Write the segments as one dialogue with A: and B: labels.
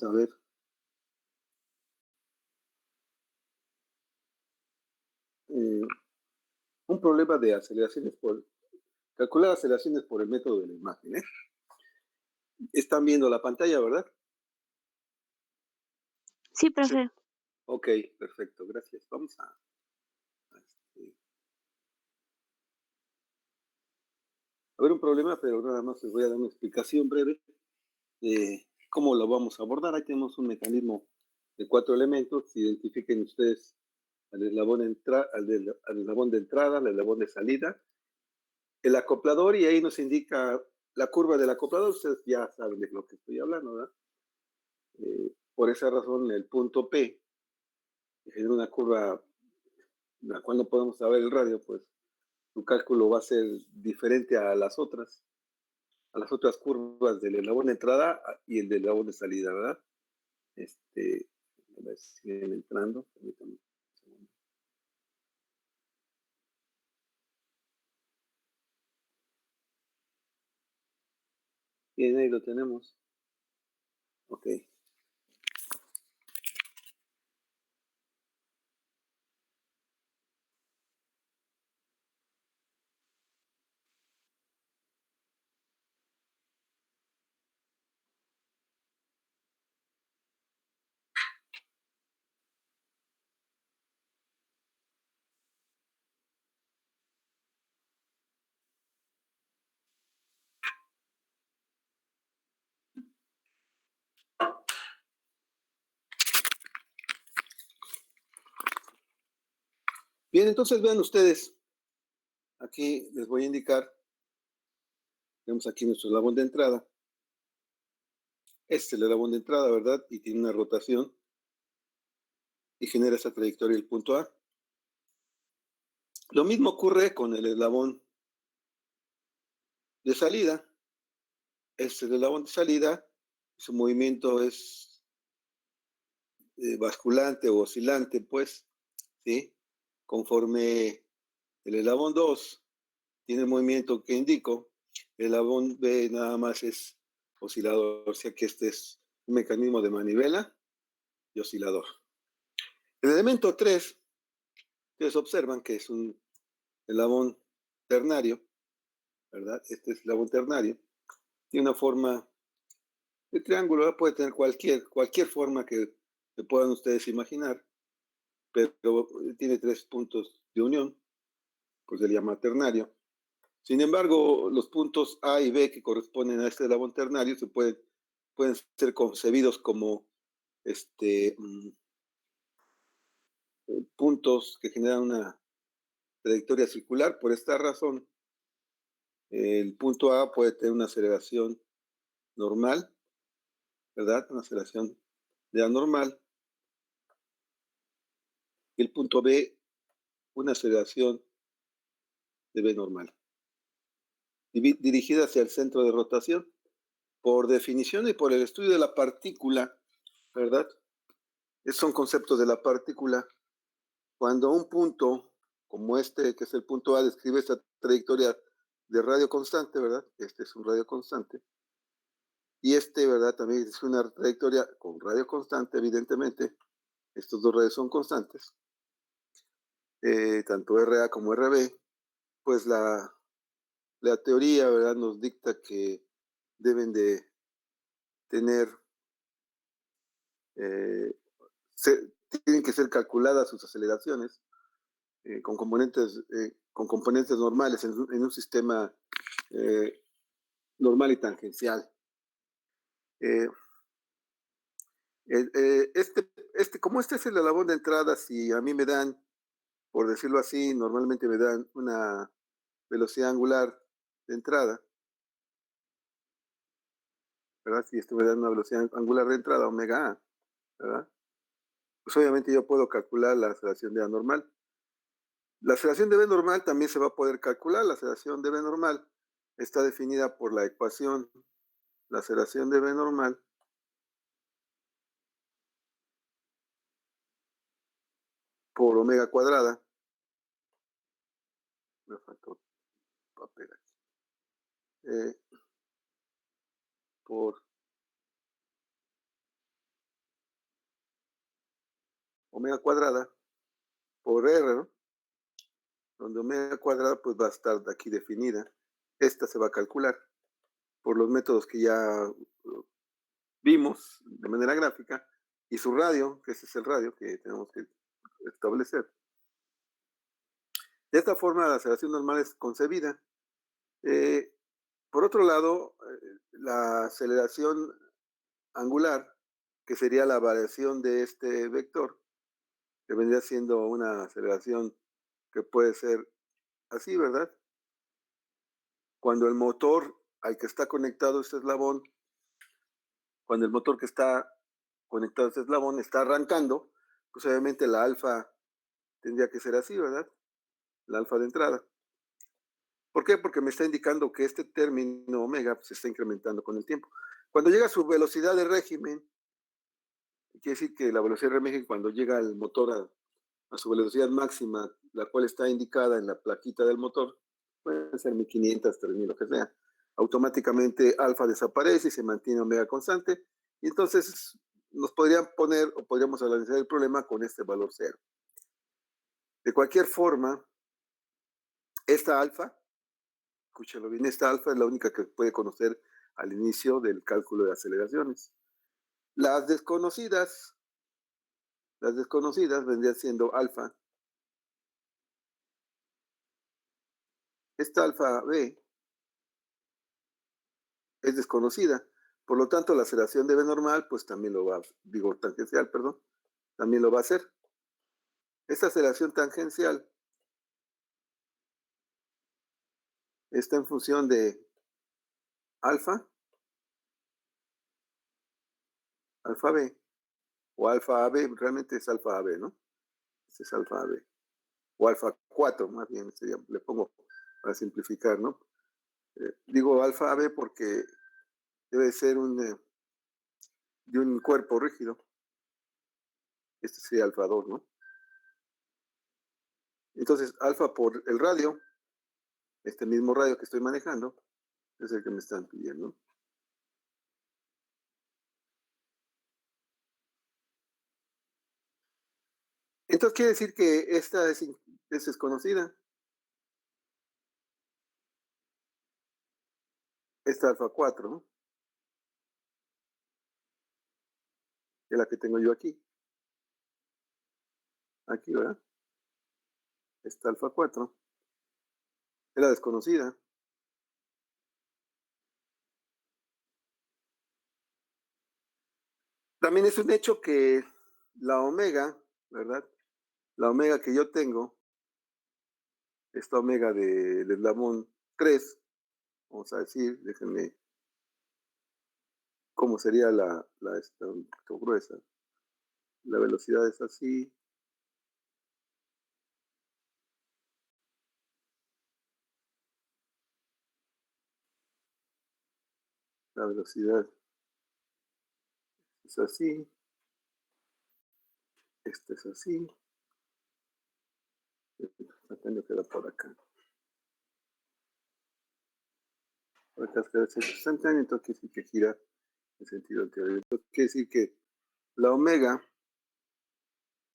A: A ver. Un problema de aceleraciones por calcular aceleraciones por el método de la imagen. Están viendo la pantalla, ¿verdad?
B: Sí, profe.
A: Ok, perfecto, gracias. Vamos a ver un problema, pero nada más les voy a dar una explicación breve de cómo lo vamos a abordar. Ahí tenemos un mecanismo de 4 elementos. Identifiquen ustedes al eslabón, al eslabón de entrada, al eslabón de salida, el acoplador, y ahí nos indica la curva del acoplador. Ustedes ya saben de lo que estoy hablando, ¿verdad? Por esa razón, el punto P genera una curva la cual no podemos saber el radio, pues su cálculo va a ser diferente a las otras curvas del eslabón de entrada y el del eslabón de salida, ¿verdad? A ver si siguen entrando. Permítanme un segundo. Bien, ahí lo tenemos. Ok. Bien, entonces vean ustedes. Aquí les voy a indicar. Tenemos aquí nuestro eslabón de entrada. Este es el eslabón de entrada, ¿verdad? Y tiene una rotación y genera esa trayectoria del punto A. Lo mismo ocurre con el eslabón de salida. Este es el eslabón de salida. Su movimiento es basculante o oscilante, pues, ¿sí? Conforme el eslabón 2 tiene el movimiento que indico, el eslabón B nada más es oscilador, o sea que este es un mecanismo de manivela y oscilador. El elemento 3, ustedes observan que es un eslabón ternario, ¿verdad? Este es el eslabón ternario. Tiene una forma de triángulo, puede tener cualquier forma que puedan ustedes imaginar, pero tiene 3 puntos de unión, pues se le llama ternario. Sin embargo, los puntos A y B que corresponden a este eslabón ternario pueden ser concebidos como puntos que generan una trayectoria circular. Por esta razón, el punto A puede tener una aceleración normal, ¿verdad? Una aceleración de A normal. Y el punto B, una aceleración de B normal, dirigida hacia el centro de rotación. Por definición y por el estudio de la partícula, ¿verdad? Esos son conceptos de la partícula. Cuando un punto como este, que es el punto A, describe esta trayectoria de radio constante, ¿verdad? Este es un radio constante. Y ¿verdad? También es una trayectoria con radio constante, evidentemente. Estos dos radios son constantes. Tanto RA como RB. Pues la teoría, ¿verdad? Nos dicta que deben de tener, tienen que ser calculadas sus aceleraciones con componentes normales en un sistema normal y tangencial. Como este es el eslabón de entrada, si a mí me dan, por decirlo así, normalmente me dan una velocidad angular de entrada, ¿verdad? Si esto me da una velocidad angular de entrada, omega A, ¿verdad? Pues obviamente yo puedo calcular la aceleración de A normal. La aceleración de B normal también se va a poder calcular. La aceleración de B normal está definida por la ecuación. La aceleración de B normal por omega cuadrada. Me faltó papel aquí. Por omega cuadrada por R, ¿no? Donde omega cuadrada pues va a estar aquí definida. Esta se va a calcular por los métodos que ya vimos de manera gráfica y su radio, que ese es el radio que tenemos que establecer. De esta forma la aceleración normal es concebida. Por otro lado, la aceleración angular, que sería la variación de este vector, que vendría siendo una aceleración que puede ser así, ¿verdad? Cuando el motor al que está conectado este eslabón, cuando el motor que está conectado a este eslabón está arrancando, pues obviamente la alfa tendría que ser así, ¿verdad? La alfa de entrada. ¿Por qué? Porque me está indicando que este término omega se está incrementando con el tiempo. Cuando llega a su velocidad de régimen, quiere decir que la velocidad de régimen cuando llega el motor a su velocidad máxima, la cual está indicada en la plaquita del motor, puede ser 1500, 3000, lo que sea, automáticamente alfa desaparece y se mantiene omega constante, y entonces nos podrían poner o podríamos analizar el problema con este valor cero. De cualquier forma, esta alfa, escúchalo bien, esta alfa es la única que puede conocer al inicio del cálculo de aceleraciones. Las desconocidas vendrían siendo alfa. Esta alfa B es desconocida. Por lo tanto, la aceleración de B normal, pues también lo va, digo, tangencial, perdón, también lo va a hacer. Esta aceleración tangencial está en función de alfa, alfa B, o alfa AB, realmente es alfa AB, ¿no? Este es alfa AB, o alfa 4, más bien, sería, le pongo para simplificar, ¿no? Digo alfa AB porque debe ser de un cuerpo rígido. Este sería alfa 2, ¿no? Entonces, alfa por el radio, este mismo radio que estoy manejando, es el que me están pidiendo. Entonces quiere decir que esta es desconocida. Esta alfa 4, ¿no? Es la que tengo yo aquí. Aquí, ¿verdad? Esta alfa 4 es la desconocida. También es un hecho que la omega, ¿verdad? La omega que yo tengo, esta omega del eslabón 3, vamos a decir, déjenme, ¿cómo sería esta gruesa? La velocidad es así. La velocidad es así. Este es así. El instantáneo queda por acá. Por acá queda el instantáneo, entonces quiere decir que gira en sentido anterior. Entonces quiere decir que la omega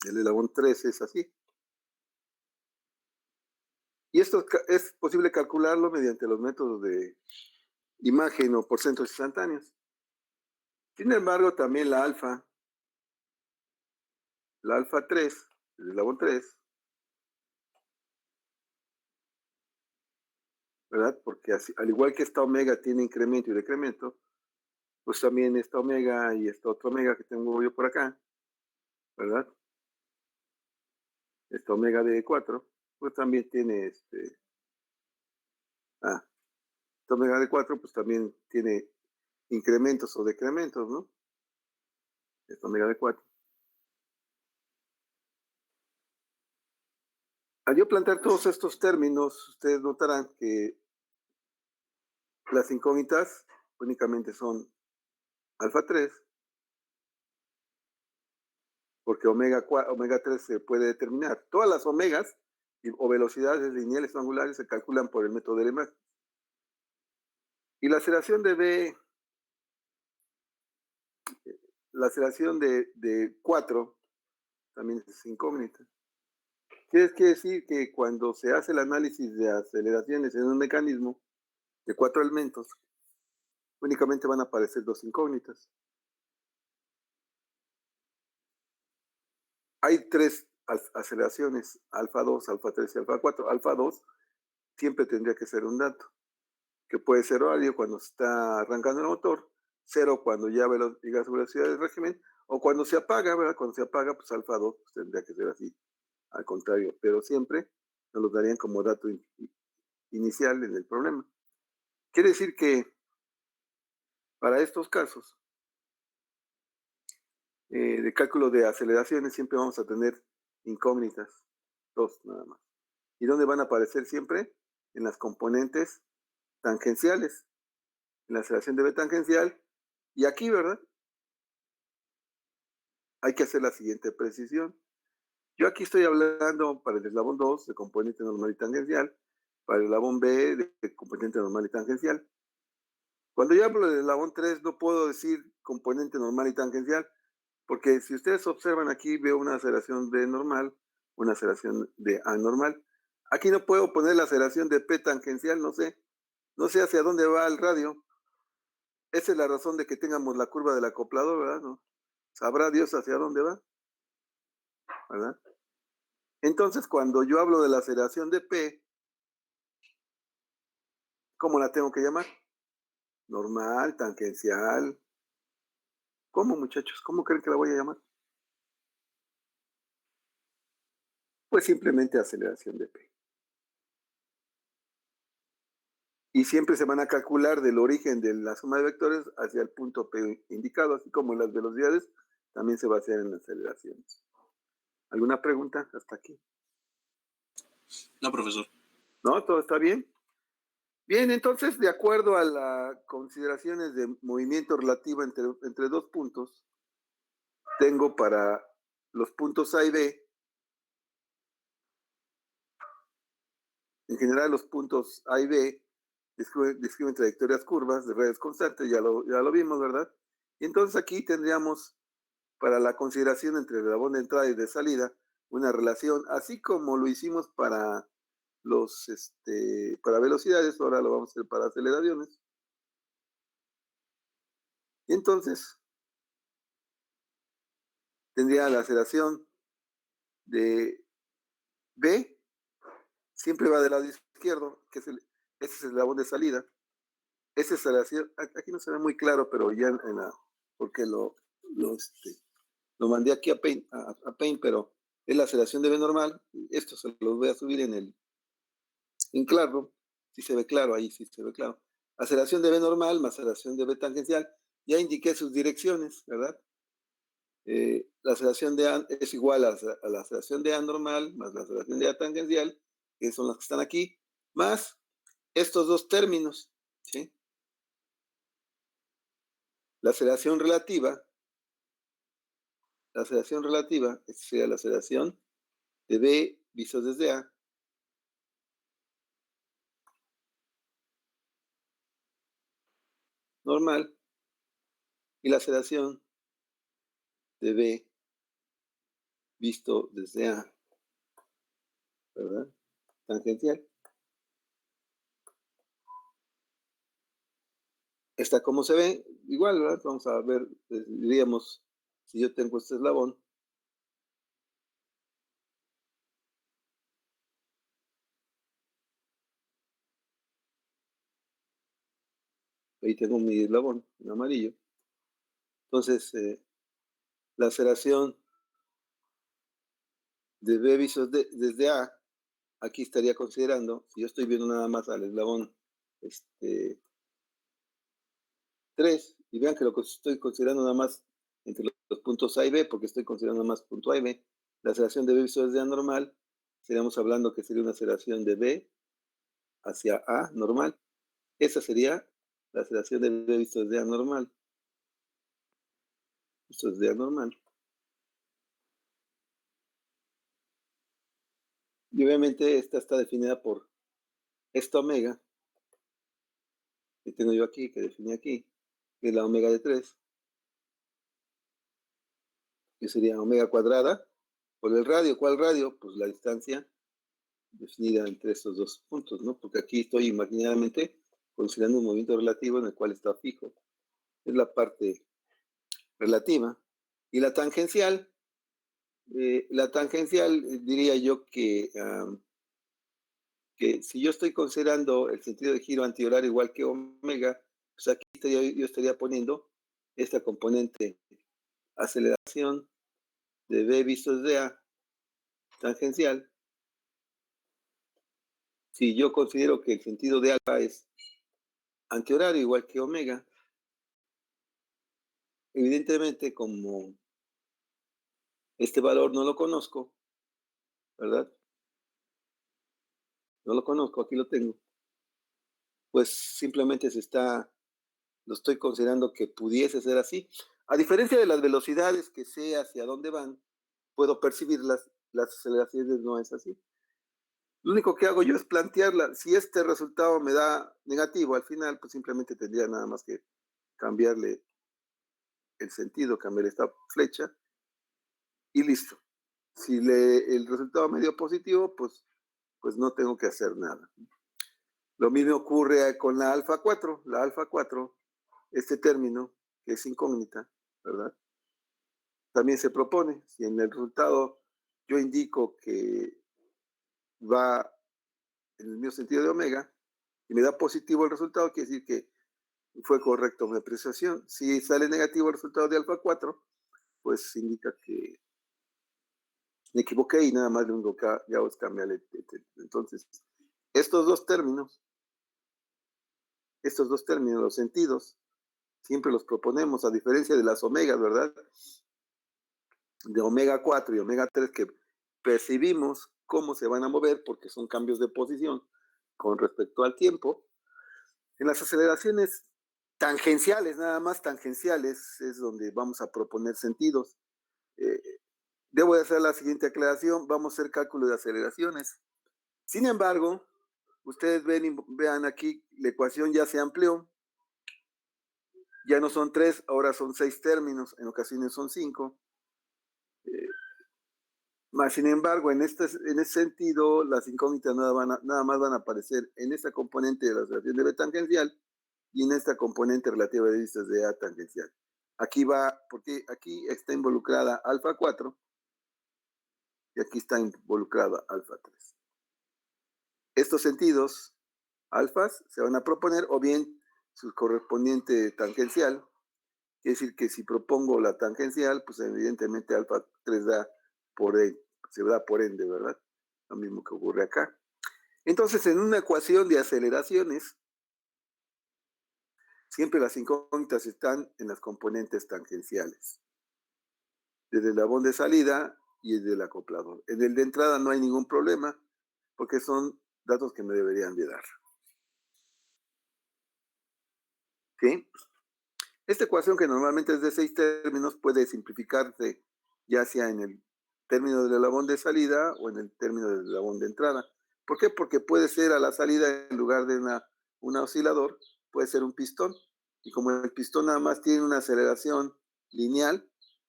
A: del eslabón 3 es así. Y esto es posible calcularlo mediante los métodos de imagen o por centros instantáneos. Sin embargo, también la alfa 3, el eslabón 3, ¿verdad? Porque así, al igual que esta omega tiene incremento y decremento, pues también esta omega y esta otra omega que tengo yo por acá, ¿verdad? Esta omega de 4, pues también tiene esta omega de 4, pues también tiene incrementos o decrementos, ¿no? Esta omega de 4. Al yo plantear todos estos términos, ustedes notarán que las incógnitas únicamente son alfa 3, porque omega 3 se puede determinar. Todas las omegas o velocidades lineales o angulares se calculan por el método de Lemaître. Y la aceleración de B, la aceleración de 4, también es incógnita. ¿Qué quiere decir? Que cuando se hace el análisis de aceleraciones en un mecanismo de 4 elementos, únicamente van a aparecer 2 incógnitas. Hay 3 aceleraciones, alfa 2, alfa 3 y alfa 4. Alfa 2 siempre tendría que ser un dato, que puede ser válido cuando se está arrancando el motor, 0 cuando ya llega a su velocidad de régimen, o cuando se apaga, ¿verdad? Cuando se apaga, pues alfa 2 pues tendría que ser así, al contrario, pero siempre nos lo darían como dato inicial en el problema. Quiere decir que para estos casos de cálculo de aceleraciones siempre vamos a tener incógnitas, 2 nada más. ¿Y dónde van a aparecer siempre? En las componentes tangenciales, en la aceleración de B tangencial. Y aquí, ¿verdad? Hay que hacer la siguiente precisión. Yo aquí estoy hablando para el eslabón 2 de componente normal y tangencial, para el eslabón B de componente normal y tangencial. Cuando yo hablo del eslabón 3 no puedo decir componente normal y tangencial, porque si ustedes observan aquí veo una aceleración B normal, una aceleración de A normal. Aquí no puedo poner la aceleración de P tangencial, no sé hacia dónde va el radio. Esa es la razón de que tengamos la curva del acoplador, ¿verdad? ¿No? Sabrá Dios hacia dónde va, ¿verdad? Entonces, cuando yo hablo de la aceleración de P, ¿cómo la tengo que llamar? Normal, tangencial. ¿Cómo, muchachos? ¿Cómo creen que la voy a llamar? Pues simplemente aceleración de P. Y siempre se van a calcular del origen de la suma de vectores hacia el punto P indicado, así como las velocidades también se va a hacer en las aceleraciones. ¿Alguna pregunta hasta aquí?
B: No, profesor.
A: ¿No? ¿Todo está bien? Bien, entonces, de acuerdo a las consideraciones de movimiento relativo entre 2 puntos, tengo para los puntos A y B, en general los puntos A y B describen trayectorias curvas de redes constantes, ya lo vimos, ¿verdad? Y entonces aquí tendríamos para la consideración entre el eslabón de entrada y de salida una relación, así como lo hicimos para para velocidades, ahora lo vamos a hacer para aceleraciones. Y entonces tendría la aceleración de B, siempre va del lado izquierdo, que ese es el eslabón de salida. Esa aceleración, aquí no se ve muy claro, pero ya porque lo mandé aquí a Paint, pero es la aceleración de B normal. Esto se los voy a subir en claro, si se ve claro, ahí sí se ve claro. Aceleración de B normal más aceleración de B tangencial. Ya indiqué sus direcciones, ¿verdad? La aceleración de A es igual a la aceleración de A normal más la aceleración de A tangencial, que son las que están aquí, más estos dos términos, ¿sí? La aceleración relativa sería la aceleración de B visto desde A normal y la aceleración de B visto desde A, ¿verdad? Tangencial. Esta como se ve, igual, ¿verdad? Vamos a ver, diríamos, si yo tengo este eslabón, ahí tengo mi eslabón en amarillo. Entonces, la aceleración de B visto desde A, aquí estaría considerando, si yo estoy viendo nada más al eslabón 3, y vean que lo que estoy considerando nada más entre los puntos A y B, porque estoy considerando nada más punto A y B, la aceleración de B visto desde A normal, estaríamos hablando que sería una aceleración de B hacia A normal. Esa sería la aceleración de B visto desde A normal. Esto es de A normal. Y obviamente esta está definida por esta omega que tengo yo aquí, que definí aquí, que es la omega de 3, que sería omega cuadrada por el radio. ¿Cuál radio? Pues la distancia definida entre estos dos puntos, ¿no? Porque aquí estoy imaginariamente considerando un movimiento relativo en el cual está fijo. Es la parte relativa. Y la tangencial diría yo que si yo estoy considerando el sentido de giro antihorario igual que omega, pues aquí yo estaría poniendo esta componente aceleración de B visto desde A tangencial. Si yo considero que el sentido de alfa es antihorario igual que omega, evidentemente como este valor no lo conozco, ¿verdad? No lo conozco, aquí lo tengo. Pues simplemente lo estoy considerando que pudiese ser así. A diferencia de las velocidades que sé hacia dónde van, puedo percibir las aceleraciones, no es así. Lo único que hago yo es plantearla. Si este resultado me da negativo al final, pues simplemente tendría nada más que cambiarle el sentido, cambiar esta flecha y listo. Si el resultado me dio positivo, pues no tengo que hacer nada. Lo mismo ocurre con la alfa 4. La alfa 4, este término, que es incógnita, ¿verdad? También se propone, si en el resultado yo indico que va en el mismo sentido de omega y me da positivo el resultado, quiere decir que fue correcto mi apreciación. Si sale negativo el resultado de alfa 4, pues indica que me equivoqué y nada más lo único que hago es cambiarle. Entonces, estos dos términos, los sentidos, siempre los proponemos, a diferencia de las omegas, ¿verdad? De omega 4 y omega 3 que percibimos cómo se van a mover porque son cambios de posición con respecto al tiempo. En las aceleraciones tangenciales, nada más tangenciales, es donde vamos a proponer sentidos. Debo de hacer la siguiente aclaración, vamos a hacer cálculo de aceleraciones. Sin embargo, ustedes vean aquí, la ecuación ya se amplió, ya no son 3, ahora son 6 términos, en ocasiones son 5. Más sin embargo, en ese sentido, las incógnitas nada más van a aparecer en esta componente de la aceleración de B tangencial y en esta componente relativa de vistas de A tangencial. Aquí va, porque aquí está involucrada alfa 4 y aquí está involucrada alfa 3. Estos sentidos alfas se van a proponer o bien su correspondiente tangencial, es decir, que si propongo la tangencial, pues evidentemente alfa 3 da por E, se da por ende, ¿verdad? Lo mismo que ocurre acá. Entonces, en una ecuación de aceleraciones, siempre las incógnitas están en las componentes tangenciales, desde el labón de salida y desde el acoplador. En el de entrada no hay ningún problema, porque son datos que me deberían de dar. ¿Sí? Esta ecuación, que normalmente es de 6 términos, puede simplificarse ya sea en el término del eslabón de salida o en el término del eslabón de entrada. ¿Por qué? Porque puede ser a la salida, en lugar de un oscilador, puede ser un pistón. Y como el pistón nada más tiene una aceleración lineal,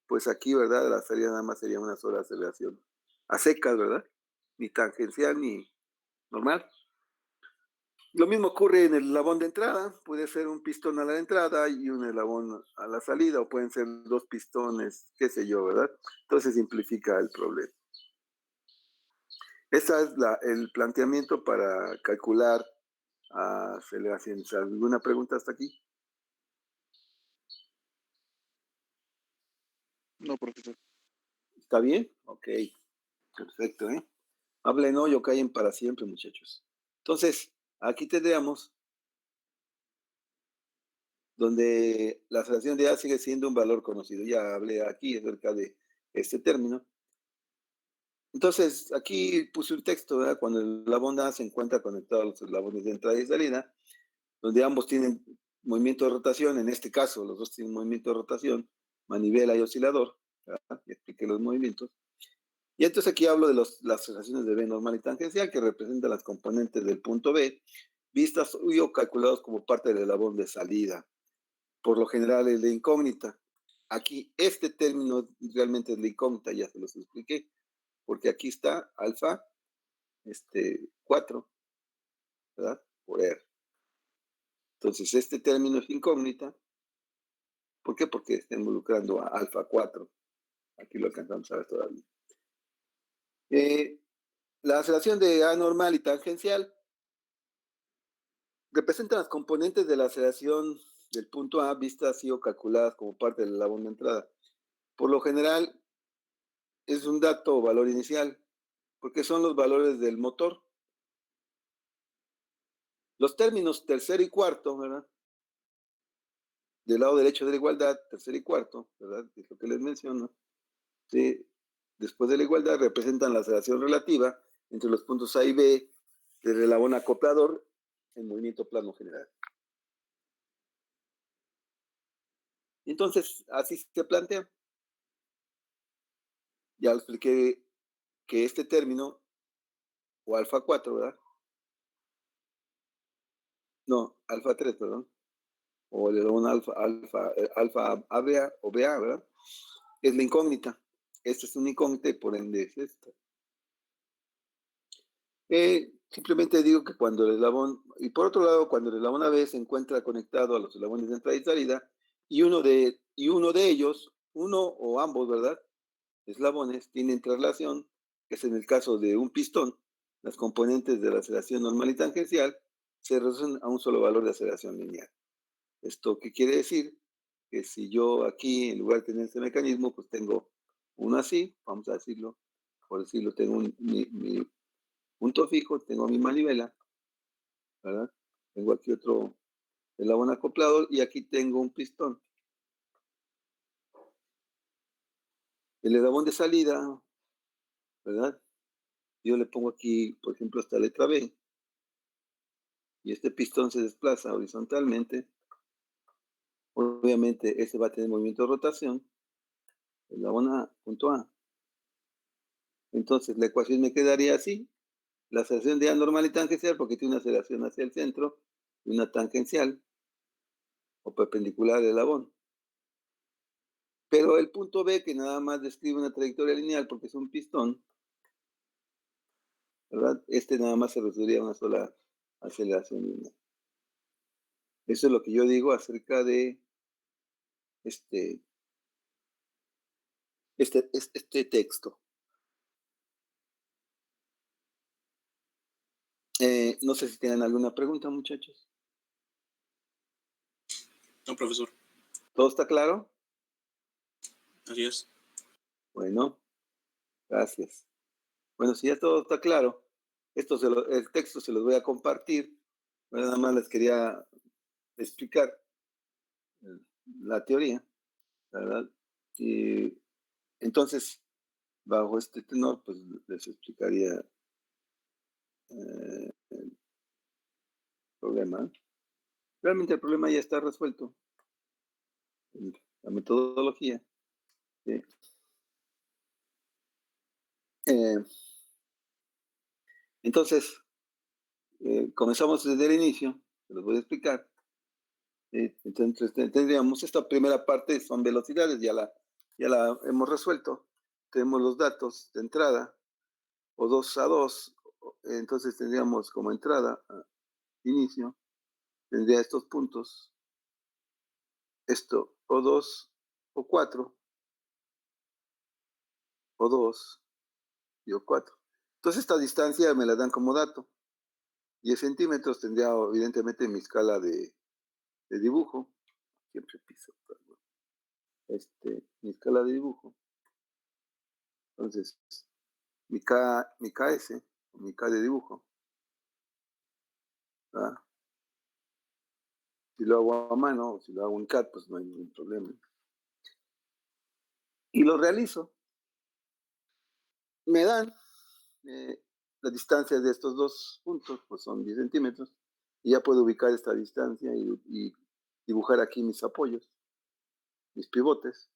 A: pues aquí, ¿verdad? La salida nada más sería una sola aceleración a secas, ¿verdad? Ni tangencial ni normal. Lo mismo ocurre en el eslabón de entrada, puede ser un pistón a la entrada y un eslabón a la salida, o pueden ser dos pistones, qué sé yo, ¿verdad? Entonces simplifica el problema. Ese es el planteamiento para calcular aceleraciones. ¿Alguna pregunta hasta aquí?
B: No, profesor.
A: ¿Está bien? Ok, perfecto, ¿eh? Hablen hoy o callen para siempre, muchachos. Entonces, aquí tendríamos donde la aceleración de A sigue siendo un valor conocido. Ya hablé aquí acerca de este término. Entonces, aquí puse un texto, ¿verdad? Cuando el eslabón A se encuentra conectado a los eslabones de entrada y salida, donde ambos tienen movimiento de rotación, en este caso los dos tienen movimiento de rotación, manivela y oscilador, ¿verdad? Y expliqué los movimientos. Y entonces aquí hablo de las relaciones de B normal y tangencial, que representan las componentes del punto B, vistas o calculados como parte del eslabón de salida. Por lo general es de incógnita. Aquí este término realmente es de incógnita, ya se los expliqué. porque aquí está alfa 4, ¿verdad? Por R. Entonces, este término es incógnita. ¿Por qué? Porque está involucrando a alfa 4. Aquí lo alcanzamos a ver todavía. La aceleración de A normal y tangencial representan las componentes de la aceleración del punto A vistas y o calculadas como parte del eslabón de entrada. Por lo general, es un dato o valor inicial, porque son los valores del motor. Los términos tercero y cuarto, ¿verdad? Del lado derecho de la igualdad, tercero y cuarto, ¿verdad? Es lo que les menciono. ¿Sí? Después de la igualdad representan la aceleración relativa entre los puntos A y B del eslabón acoplador en movimiento plano general. Entonces, así se plantea. Ya lo expliqué que este término, o alfa 4, ¿verdad? No, alfa 3, perdón. O el eslabón alfa ABA o BA, ¿verdad? Es la incógnita. Esta es una incógnita y por ende es esta. Simplemente digo que cuando el eslabón, y por otro lado, cuando el eslabón AB se encuentra conectado a los eslabones de entrada y salida, y uno de ellos, uno o ambos, ¿verdad? Eslabones tienen traslación, que es en el caso de un pistón, las componentes de la aceleración normal y tangencial se reducen a un solo valor de aceleración lineal. ¿Esto qué quiere decir? Que si yo aquí, en lugar de tener este mecanismo, pues tengo uno así, vamos a decirlo, por decirlo, tengo mi punto fijo, tengo mi manivela, ¿verdad? Tengo aquí otro eslabón acoplado y aquí tengo un pistón. El eslabón de salida, ¿verdad? Yo le pongo aquí, por ejemplo, esta letra B y este pistón se desplaza horizontalmente. Obviamente, ese va a tener movimiento de rotación, eslabón A, punto A. Entonces, la ecuación me quedaría así. La aceleración de A normal y tangencial, porque tiene una aceleración hacia el centro y una tangencial o perpendicular al eslabón. Pero el punto B, que nada más describe una trayectoria lineal porque es un pistón, ¿verdad? Este nada más se reduciría a una sola aceleración lineal. Eso es lo que yo digo acerca de este texto. No sé si tienen alguna pregunta, muchachos.
B: No, profesor.
A: ¿Todo está claro?
B: Así es.
A: Bueno, gracias. Bueno, si ya todo está claro, el texto se los voy a compartir. Bueno, nada más les quería explicar la teoría, ¿verdad? Y entonces, bajo este tenor, pues les explicaría el problema. Realmente el problema ya está resuelto. La metodología. ¿Sí? Entonces, comenzamos desde el inicio, se los voy a explicar. Entonces, tendríamos esta primera parte, son velocidades, ya la hemos resuelto. Tenemos los datos de entrada, o 2 a 2, entonces tendríamos como entrada, inicio, tendría estos puntos, esto, o 2 o 4, o 2 y o 4. Entonces esta distancia me la dan como dato. 10 centímetros tendría evidentemente mi escala de dibujo, siempre piso, perdón. Mi escala de dibujo. Entonces, mi KS, mi K de dibujo, ¿verdad? Si lo hago a mano o si lo hago en CAD, pues no hay ningún problema. Y lo realizo. Me dan la distancia de estos dos puntos, pues son 10 centímetros, y ya puedo ubicar esta distancia y dibujar aquí mis apoyos, mis pivotes.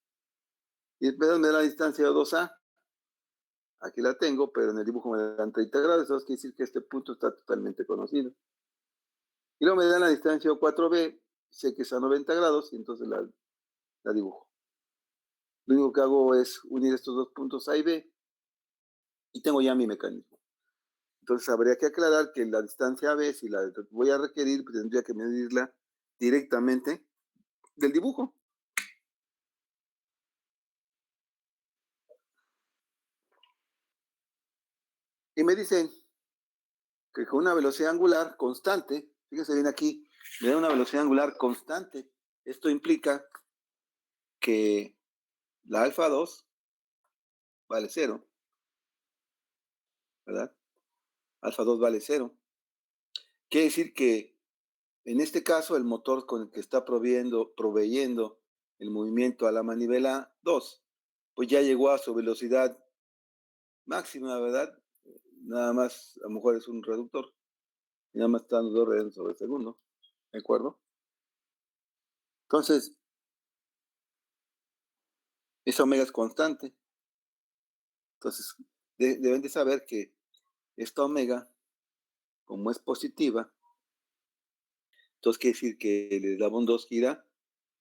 A: Y me dan la distancia de 2A. Aquí la tengo, pero en el dibujo me dan 30 grados, eso quiere decir que este punto está totalmente conocido. Y luego me dan la distancia 4B, sé que es a 90 grados, y entonces la dibujo. Lo único que hago es unir estos dos puntos A y B, y tengo ya mi mecanismo. Entonces habría que aclarar que la distancia AB, si la voy a requerir, pues tendría que medirla directamente del dibujo. Y me dicen que con una velocidad angular constante, fíjense bien aquí, me da una velocidad angular constante. Esto implica que la alfa 2 vale 0, ¿verdad? Alfa 2 vale 0. Quiere decir que en este caso el motor con el que está proveyendo el movimiento a la manivela 2, pues ya llegó a su velocidad máxima, ¿verdad? Nada más, a lo mejor es un reductor, y nada más están 2 redes sobre segundo, ¿de acuerdo? Entonces, esa omega es constante. Entonces, deben de saber que esta omega, como es positiva, entonces quiere decir que el eslabón 2 gira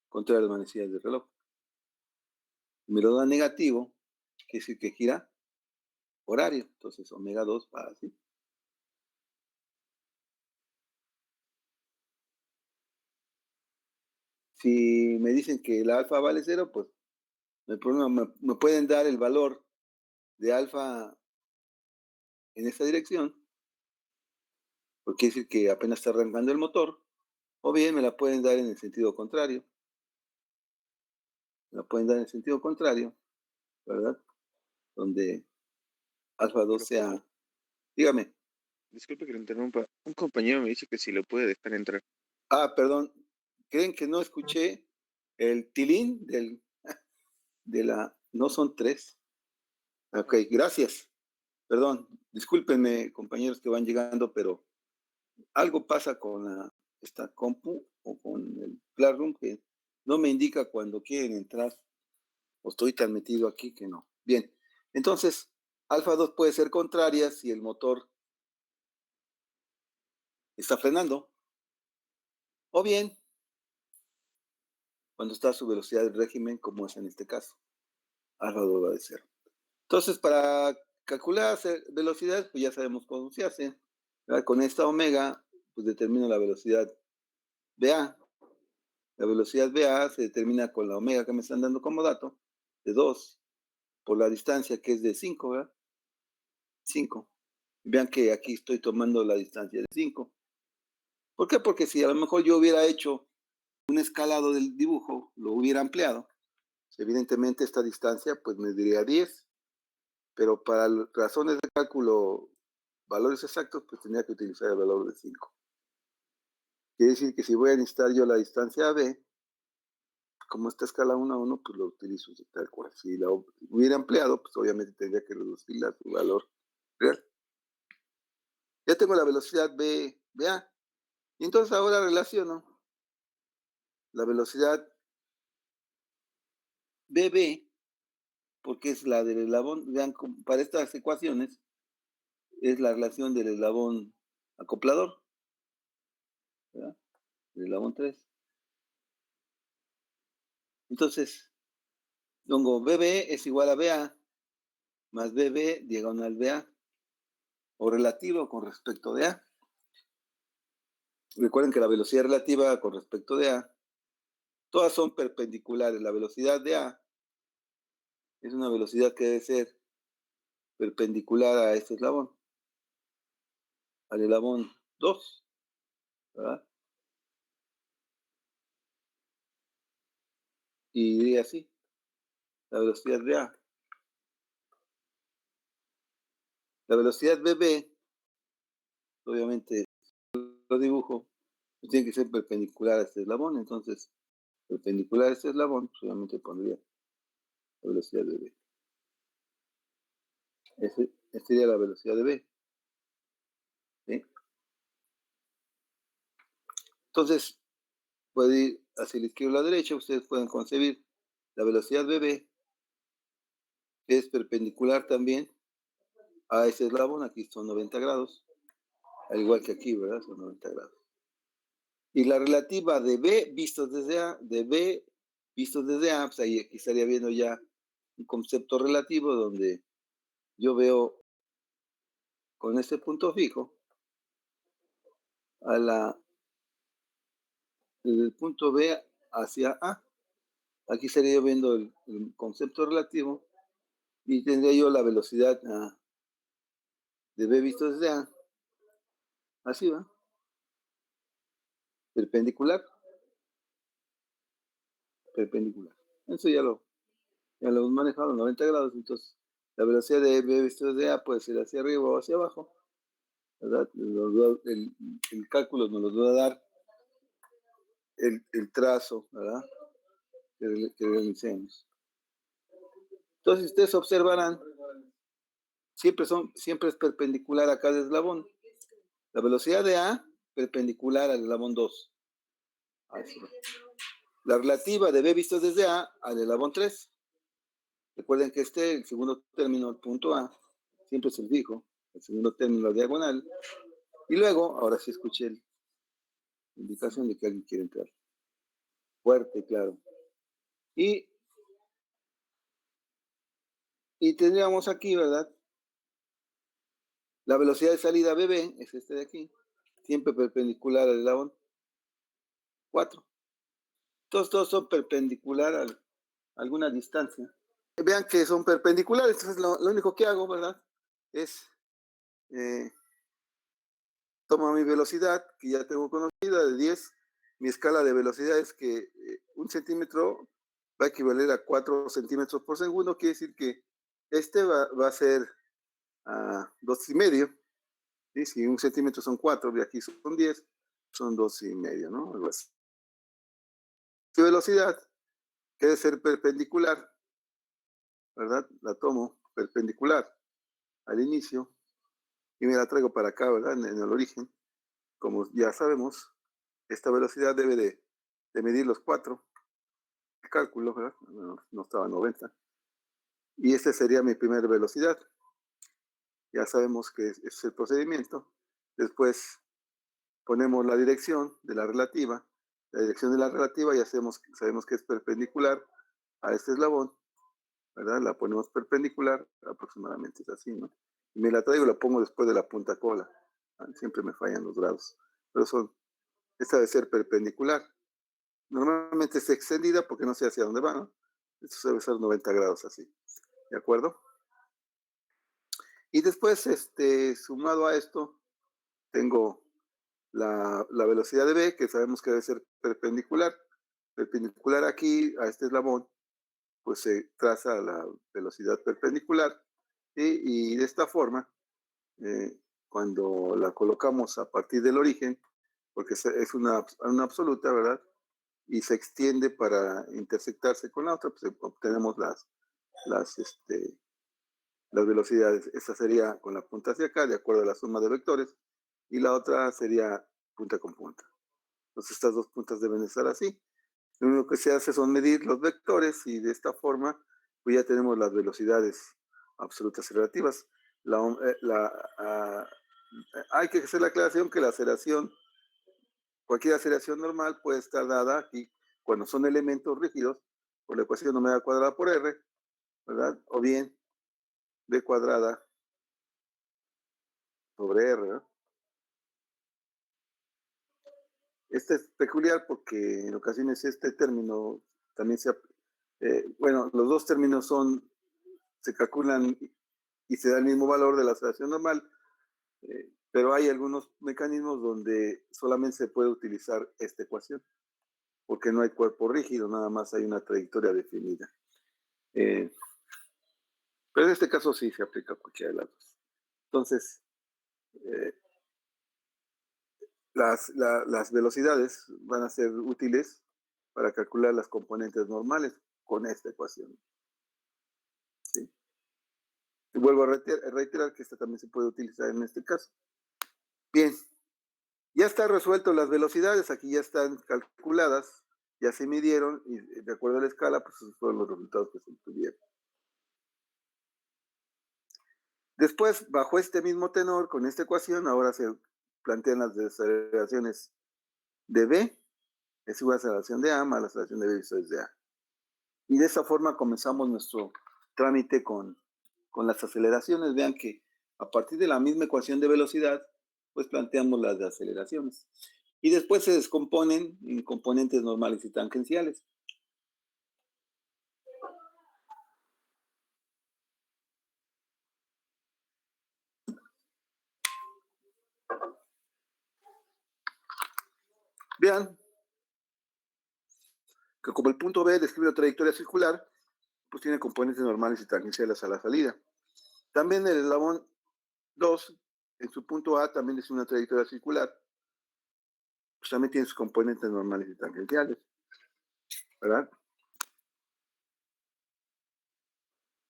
A: contra las manecillas del reloj. Me lo da negativo, quiere decir que gira horario. Entonces, omega 2 va así. Si me dicen que el alfa vale 0, pues no hay problema. Me pueden dar el valor de alfa en esta dirección, porque quiere decir que apenas está arrancando el motor, o bien me la pueden dar en el sentido contrario. Me la pueden dar en el sentido contrario, ¿verdad? Donde alfa 2
C: Profesor,
A: sea. Dígame.
C: disculpe que lo interrumpa. Un compañero me dice que si lo puede dejar entrar.
A: Ah, perdón. ¿Creen que no escuché el tilín de la... No son 3? Ok, gracias. Perdón, discúlpenme, compañeros que van llegando, pero algo pasa con esta compu o con el Classroom que no me indica cuando quieren entrar, o estoy tan metido aquí que no. Bien, entonces, alfa 2 puede ser contraria si el motor está frenando, o bien cuando está a su velocidad de régimen, como es en este caso. Alfa 2 va a ser. Entonces, para calcular velocidades, pues ya sabemos cómo se hace. ¿Verdad? Con esta omega, pues determino la velocidad BA. La velocidad BA se determina con la omega que me están dando como dato, de 2, por la distancia que es de 5, ¿verdad? 5. Vean que aquí estoy tomando la distancia de 5. ¿Por qué? Porque si a lo mejor yo hubiera hecho un escalado del dibujo, lo hubiera ampliado, pues evidentemente esta distancia pues me diría 10, pero para razones de cálculo, valores exactos, pues tendría que utilizar el valor de 5. Quiere decir que si voy a necesitar yo la distancia AB, como esta escala 1 a 1, pues lo utilizo tal cual. Si la hubiera ampliado, pues obviamente tendría que reducirla a su valor real. Ya tengo la velocidad BA. Y entonces ahora relaciono la velocidad BB, porque es la del eslabón. Vean, para estas ecuaciones es la relación del eslabón acoplador, ¿verdad? El eslabón 3. Entonces, pongo BB es igual a BA más BB diagonal BA, o relativo con respecto de A. Recuerden que la velocidad relativa con respecto de A, todas son perpendiculares. La velocidad de A es una velocidad que debe ser perpendicular a este eslabón, al eslabón 2, ¿verdad? Y diría así, la velocidad de A. La velocidad BB, obviamente, lo dibujo, pues tiene que ser perpendicular a este eslabón. Entonces, perpendicular a este eslabón, pues obviamente pondría la velocidad de B. Esta sería la velocidad de B. ¿Sí? Entonces, puede ir hacia la izquierda o la derecha. Ustedes pueden concebir la velocidad BB, que es perpendicular también a ese eslabón. Aquí son 90 grados, al igual que aquí, ¿verdad? Son 90 grados. Y la relativa de B vistos desde A, de B vistos desde A, pues ahí aquí estaría viendo ya un concepto relativo donde yo veo con este punto fijo el punto B hacia A. Aquí estaría yo viendo el concepto relativo y tendría yo la velocidad de B visto desde A. Así va. Perpendicular. Eso ya lo hemos manejado 90 grados. Entonces, la velocidad de B visto desde A puede ser hacia arriba o hacia abajo, ¿verdad? El cálculo nos lo va a dar el trazo, ¿verdad? Que realicemos. Entonces, ustedes observarán, siempre es perpendicular a cada eslabón. La velocidad de A, perpendicular al eslabón 2. Así. La relativa de B visto desde A al eslabón 3. Recuerden que el segundo término, el punto A, siempre es el fijo, el segundo término, la diagonal. Y luego, ahora sí escuché la indicación de que alguien quiere entrar. Fuerte, claro. Y tendríamos aquí, ¿verdad? La velocidad de salida BB es este de aquí, siempre perpendicular al eslabón 4. Todos son perpendiculares a alguna distancia. Vean que son perpendiculares, entonces lo único que hago, ¿verdad? Es tomo mi velocidad, que ya tengo conocida, de 10. Mi escala de velocidad es que 1 centímetro va a equivaler a 4 centímetros por segundo, quiere decir que va a ser 2,5. ¿Sí? Si 1 centímetro son 4 y aquí son 10, son 2,5, ¿no? Algo así. Su velocidad, que debe ser perpendicular, ¿verdad? La tomo perpendicular al inicio y me la traigo para acá, ¿verdad? En el origen. Como ya sabemos, esta velocidad debe de medir los 4. El cálculo, ¿verdad? No estaba 90. Y esta sería mi primera velocidad. Ya sabemos que es el procedimiento. Después ponemos la dirección de la relativa. La dirección de la relativa ya sabemos que es perpendicular a este eslabón, ¿verdad? La ponemos perpendicular, aproximadamente es así, ¿no? Y me la traigo y la pongo después de la punta cola. Siempre me fallan los grados. Pero esta debe ser perpendicular. Normalmente es extendida porque no sé hacia dónde va, ¿no? Esto debe ser 90 grados así. ¿De acuerdo? Y después, sumado a esto, tengo la velocidad de B, que sabemos que debe ser perpendicular. Perpendicular aquí a este eslabón, pues se traza la velocidad perpendicular. Y de esta forma, cuando la colocamos a partir del origen, porque es una absoluta, ¿verdad? Y se extiende para intersectarse con la otra, pues obtenemos las velocidades. Esta sería con la punta hacia acá, de acuerdo a la suma de vectores, y la otra sería punta con punta. Entonces estas dos puntas deben estar así. Lo único que se hace son medir los vectores y de esta forma pues ya tenemos las velocidades absolutas y relativas. Hay que hacer la aclaración que la aceleración, cualquier aceleración normal puede estar dada aquí cuando son elementos rígidos por la ecuación omega cuadrada por r, ¿verdad? O bien b cuadrada sobre r, ¿no? Este es peculiar porque en ocasiones este término también bueno, los dos términos se calculan y se da el mismo valor de la aceleración normal, pero hay algunos mecanismos donde solamente se puede utilizar esta ecuación, porque no hay cuerpo rígido, nada más hay una trayectoria definida. Pero en este caso sí se aplica a cualquiera de las dos. Entonces, las velocidades van a ser útiles para calcular las componentes normales con esta ecuación. ¿Sí? Y vuelvo a reiterar que esta también se puede utilizar en este caso. Bien, ya está resuelto las velocidades, aquí ya están calculadas, ya se midieron y de acuerdo a la escala, pues esos fueron los resultados que se obtuvieron. Después, bajo este mismo tenor, con esta ecuación, ahora se plantean las desaceleraciones de B, es igual a la aceleración de A más la aceleración de B visto desde A. Y de esa forma comenzamos nuestro trámite con las aceleraciones. Vean que a partir de la misma ecuación de velocidad, pues planteamos las de aceleraciones. Y después se descomponen en componentes normales y tangenciales. Vean que como el punto B describe la trayectoria circular, pues tiene componentes normales y tangenciales a la salida. También el eslabón 2, en su punto A, también es una trayectoria circular, pues también tiene sus componentes normales y tangenciales, ¿verdad?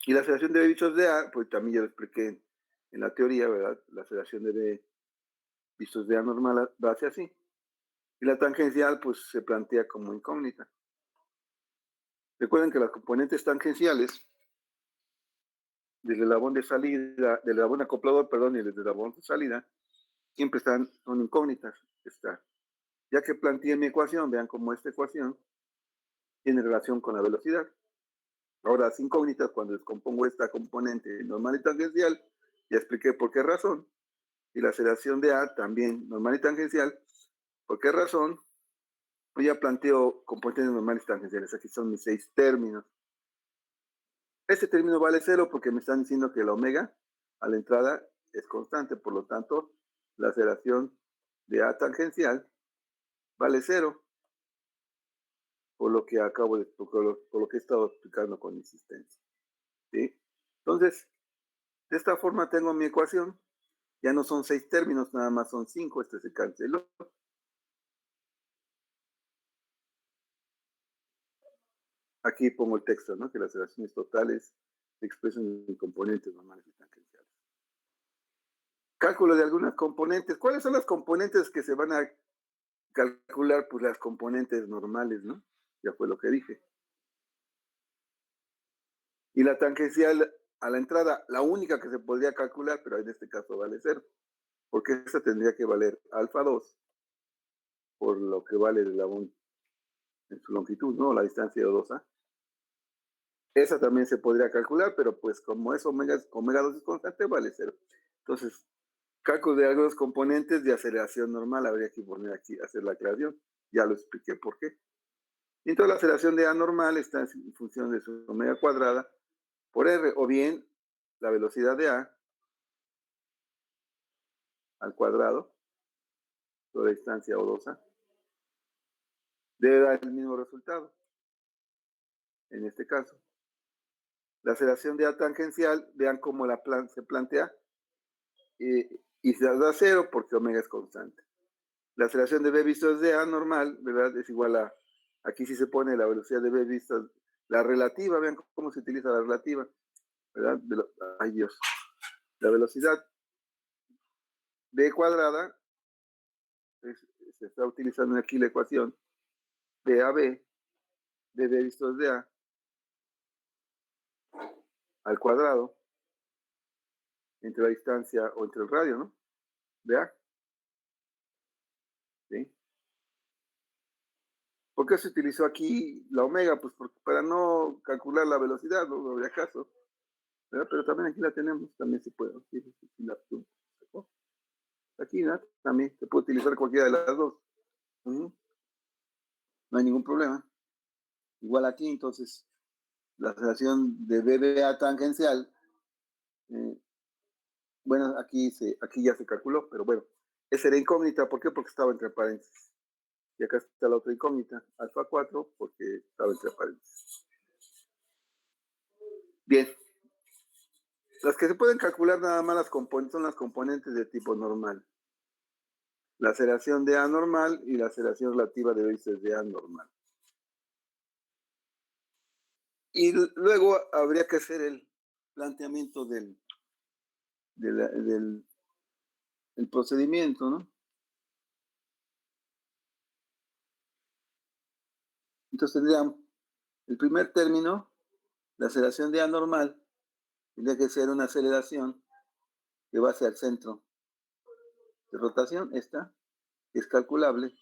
A: Y la aceleración de B vistos de A, pues también ya lo expliqué en la teoría, ¿verdad? La aceleración de B vistos de A normal va hacia así. Y la tangencial, pues se plantea como incógnita. Recuerden que las componentes tangenciales del eslabón de salida, del eslabón acoplador, perdón, y del eslabón de salida, siempre son incógnitas. Ya que planteé mi ecuación, vean cómo esta ecuación tiene relación con la velocidad. Ahora, las incógnitas, cuando descompongo esta componente normal y tangencial, ya expliqué por qué razón. Y la aceleración de A también normal y tangencial, ¿por qué razón? Pues ya planteo componentes normales y tangenciales. Aquí son mis 6 términos. Este término vale 0 porque me están diciendo que la omega a la entrada es constante. Por lo tanto, la aceleración de A tangencial vale 0. Por lo que por lo que he estado explicando con insistencia. ¿Sí? Entonces, de esta forma tengo mi ecuación. Ya no son 6 términos, nada más son 5. Este se canceló. Aquí pongo el texto, ¿no? Que las relaciones totales se expresan en componentes normales y tangenciales. Cálculo de algunas componentes. ¿Cuáles son las componentes que se van a calcular? Pues las componentes normales, ¿no? Ya fue lo que dije. Y la tangencial a la entrada, la única que se podría calcular, pero en este caso vale 0, porque esta tendría que valer alfa 2 por lo que vale el eslabón en su longitud, ¿no? La distancia de 2A. Esa también se podría calcular, pero pues como es omega 2 es constante, vale 0. Entonces, cálculo de algunos componentes de aceleración normal, habría que poner aquí, hacer la aclaración. Ya lo expliqué por qué. Y entonces la aceleración de A normal está en función de su omega cuadrada por R, o bien la velocidad de A al cuadrado sobre distancia O2A debe dar el mismo resultado. En este caso, la aceleración de A tangencial, vean cómo se plantea, y se da 0 porque omega es constante. La aceleración de B vistos de A normal, ¿verdad? Es igual a, aquí sí se pone la velocidad de B vistos, la relativa, vean cómo se utiliza la relativa, ¿verdad? Ay Dios. La velocidad B cuadrada, se está utilizando aquí la ecuación de AB, de B vistos de A, al cuadrado, entre la distancia o entre el radio, ¿no? De A. ¿Sí? ¿Por qué se utilizó aquí la omega? Pues para no calcular la velocidad, no habría caso. ¿Verdad? Pero también aquí la tenemos, también se puede. Aquí, ¿no? También se puede utilizar cualquiera de las dos. No hay ningún problema. Igual aquí, entonces, la aceleración de BBA tangencial, bueno, aquí ya se calculó, pero bueno, esa era incógnita. ¿Por qué? Porque estaba entre paréntesis. Y acá está la otra incógnita, alfa 4, porque estaba entre paréntesis. Bien. Las que se pueden calcular nada más son las componentes de tipo normal. La aceleración de A normal y la aceleración relativa de veces de A normal. Y luego habría que hacer el planteamiento del procedimiento, ¿no? Entonces tendríamos el primer término, la aceleración de A normal, tendría que ser una aceleración que va hacia el centro de rotación, esta, que es calculable,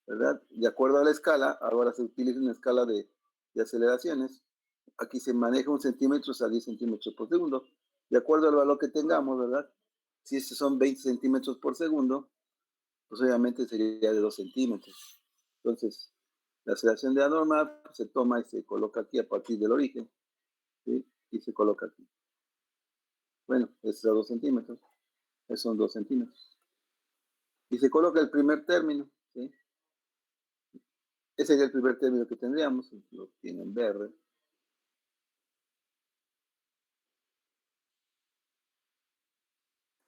A: ¿verdad? De acuerdo a la escala, ahora se utiliza una escala de aceleraciones. Aquí se maneja 1 centímetro a 10 centímetros por segundo. de acuerdo al valor que tengamos, ¿verdad? Si estos son 20 centímetros por segundo, pues obviamente sería de 2 centímetros. Entonces, la aceleración de A normal pues, se toma y se coloca aquí a partir del origen, ¿sí? Y se coloca aquí. Bueno, es a 2 centímetros. Esos son 2 centímetros. Y se coloca el primer término, ¿sí? Ese sería el primer término que tendríamos, lo tienen verde.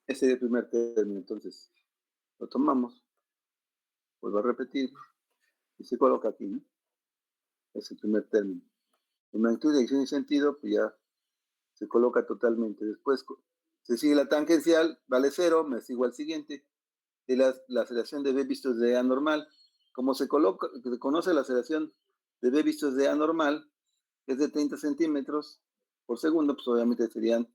A: Ese sería el primer término, entonces lo tomamos, vuelvo a repetir, y se coloca aquí, ¿no? Es el primer término. En magnitud, dirección y sentido, pues ya se coloca totalmente. Después se sigue la tangencial, vale 0, me sigo al siguiente. Y la aceleración de B visto desde A normal. Como se conoce la aceleración de B visto desde A normal, es de 30 centímetros por segundo, pues obviamente serían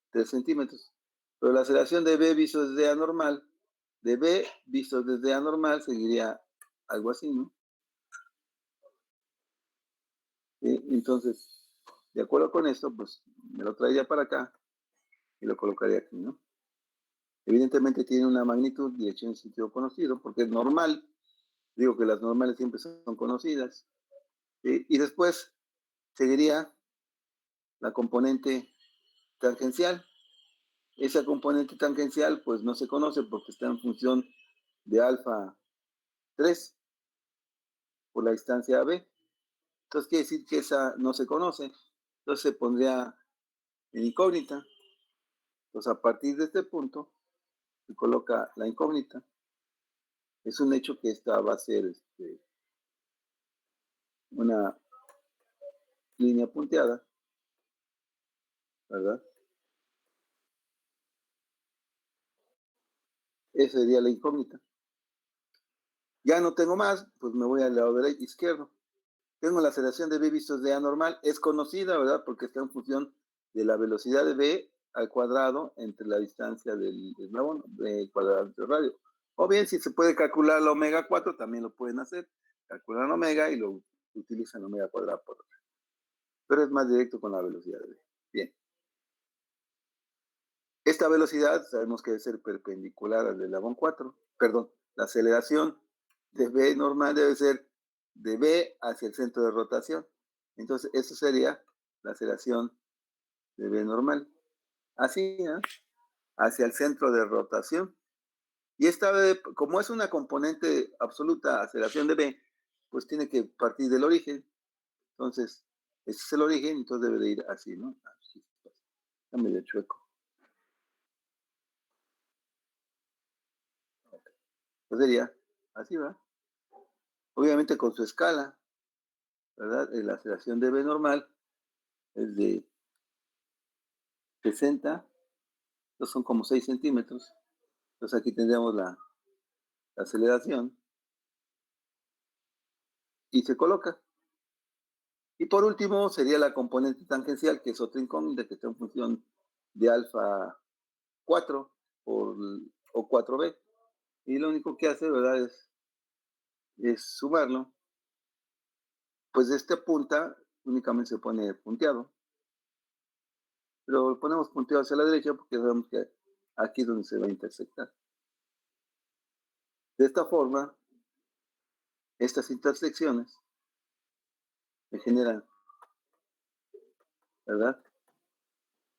A: 3 centímetros. Pero la aceleración de B visto desde A normal, de B visto desde A normal, seguiría algo así, ¿no? ¿Sí? Entonces, de acuerdo con esto, pues me lo traería para acá y lo colocaría aquí, ¿no? Evidentemente tiene una magnitud, dirección y sentido conocido, porque es normal. Digo que las normales siempre son conocidas. Y después seguiría la componente tangencial. Esa componente tangencial, pues no se conoce porque está en función de alfa 3 por la distancia AB. Entonces quiere decir que esa no se conoce. Entonces se pondría en incógnita. Entonces a partir de este punto se coloca la incógnita. Es un hecho que esta va a ser una línea punteada, ¿verdad? Esa sería la incógnita. Ya no tengo más, pues me voy al lado derecho, izquierdo. Tengo la aceleración de B vistos de A normal, es conocida, ¿verdad? Porque está en función de la velocidad de B al cuadrado entre la distancia del eslabón, cuadrado del radio. O bien, si se puede calcular la omega 4, también lo pueden hacer. Calculan omega y lo utilizan omega cuadrado por otro. Pero es más directo con la velocidad de B. Bien. Esta velocidad sabemos que debe ser perpendicular al del eslabón 4. Perdón, la aceleración de B normal debe ser de B hacia el centro de rotación. Entonces, eso sería la aceleración de B normal. Así, ¿eh? Hacia el centro de rotación. Y esta B, como es una componente absoluta, aceleración de B, pues tiene que partir del origen. Entonces, ese es el origen, entonces debe de ir así, ¿no? Así. Está medio chueco. Pues sería así, ¿va? Obviamente con su escala, ¿verdad? La aceleración de B normal es de 60, estos son como 6 centímetros. Entonces aquí tendríamos la aceleración y se coloca. Y por último sería la componente tangencial, que es otra incógnita que está en función de alfa 4 o 4b. Y lo único que hace, ¿verdad? Es sumarlo. Pues de esta punta únicamente se pone punteado. Pero lo ponemos punteado hacia la derecha porque sabemos que aquí es donde se va a intersectar. De esta forma, estas intersecciones me generan, ¿verdad?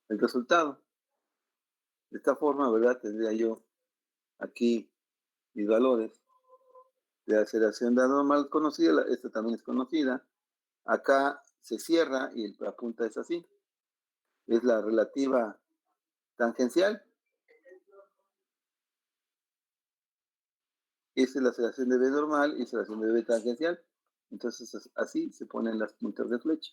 A: El resultado. De esta forma, ¿verdad? Tendría yo aquí mis valores de aceleración de anormal conocida, esta también es conocida. Acá se cierra y la punta es así. Es la relativa tangencial. Esa es la aceleración de B normal y aceleración de B tangencial. Entonces así se ponen las puntas de flecha.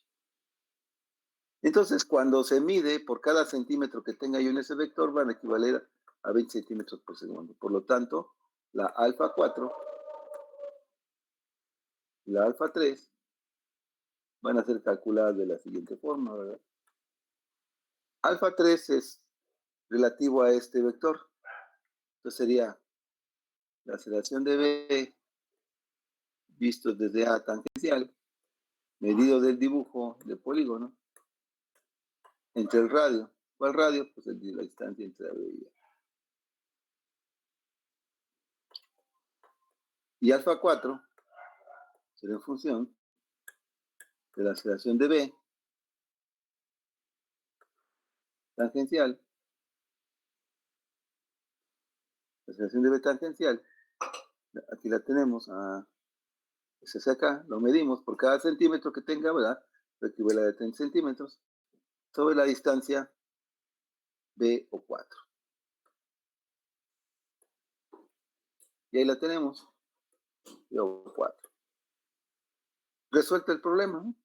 A: Entonces cuando se mide por cada centímetro que tenga yo en ese vector van a equivaler a 20 centímetros por segundo. Por lo tanto, la alfa 4 y la alfa 3 van a ser calculadas de la siguiente forma, ¿verdad? Alfa 3 es relativo a este vector. Entonces sería la aceleración de B visto desde A tangencial, medido del dibujo del polígono, entre el radio ¿Cuál radio? Pues el de la distancia entre A, B y A. Y alfa 4 será en función de la aceleración de B tangencial, la aceleración de B tangencial, aquí la tenemos, se hace acá, lo medimos por cada centímetro que tenga, ¿verdad? Lo equivale a 30 centímetros sobre la distancia B o 4. Y ahí la tenemos, B o 4. Resuelto el problema, ¿no?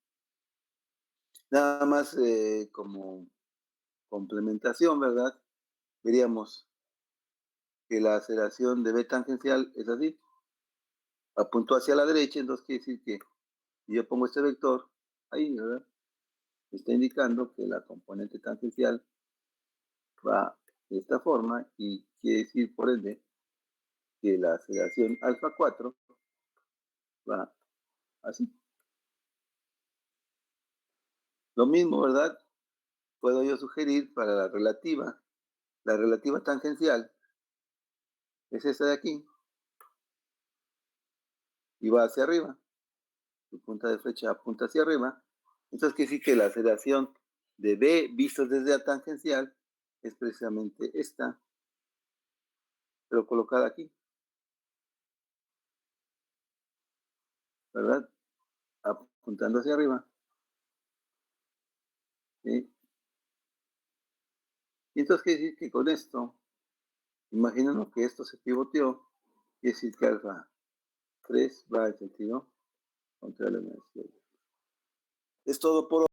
A: Nada más como complementación, ¿verdad? Veríamos que la aceleración de B tangencial es así, apuntó hacia la derecha, entonces quiere decir que si yo pongo este vector ahí, ¿verdad? Está indicando que la componente tangencial va de esta forma y quiere decir, por ende, que la aceleración alfa 4 va así. Lo mismo, ¿verdad? Puedo yo sugerir para la relativa tangencial es esta de aquí y va hacia arriba. Su punta de flecha apunta hacia arriba. Entonces quiere decir que la aceleración de B visto desde la tangencial es precisamente esta, pero colocada aquí, ¿verdad? Apuntando hacia arriba. ¿Sí? Y entonces quiere decir que con esto, imaginemos que esto se pivoteó, quiere decir que alfa 3 va en sentido contrario a la izquierda. Es todo por hoy.